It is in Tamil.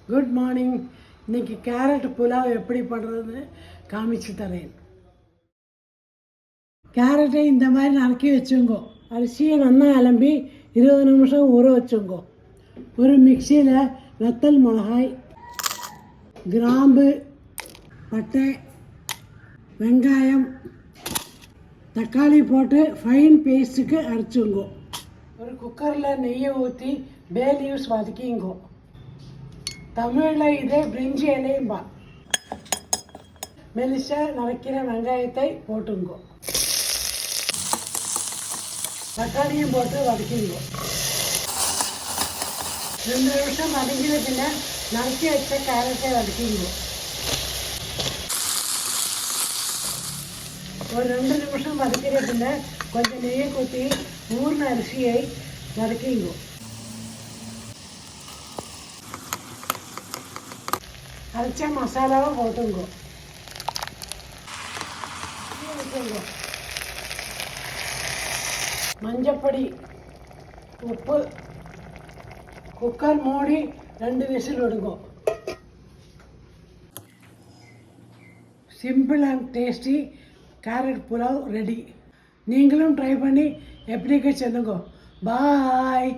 Good morning. இன்றைக்கி கேரட் புலாவ் எப்படி பண்ணுறதுன்னு காமிச்சு தரேன். கேரட்டை இந்த மாதிரி நறுக்கி வச்சுங்கோ. அரிசியை நல்லா அலம்பி 20 நிமிஷம் ஊற வச்சுங்கோ. ஒரு மிக்சியில் வத்தல் மிளகாய், கிராம்பு, பட்டை, வெங்காயம், தக்காளி போட்டு ஃபைன் பேஸ்ட்டுக்கு அரைச்சுங்கோ. ஒரு குக்கரில் நெய்யை ஊற்றி பே லீவ்ஸ் வதக்கிங்கோ. தமிழில் இதே பிரிஞ்சி இலையும்பா. மெலிசாக நறுக்கிற வெங்காயத்தை போட்டுங்கோ. தக்காளியும் போட்டு வதக்கிங்கோ. 2 நிமிஷம் வதக்கின பின்ன நறுக்கி வச்ச கேரட்டை வதக்கிங்கோ. ஒரு 2 நிமிஷம் வதக்கிற பின்ன கொஞ்சம் நெய்யை ஊற்றி ஊறின அரிசியை வதக்கிங்கோ. அரைச்ச மசாலாவை போட்டுங்கோ. மஞ்சப்பொடி, உப்பு, குக்கர் மூடி 2 விசில் விடுங்கோ. Simple and tasty carrot pulao ready. நீங்களும் ட்ரை பண்ணி எப்படிக்க சொல்லுங்க. பாய்.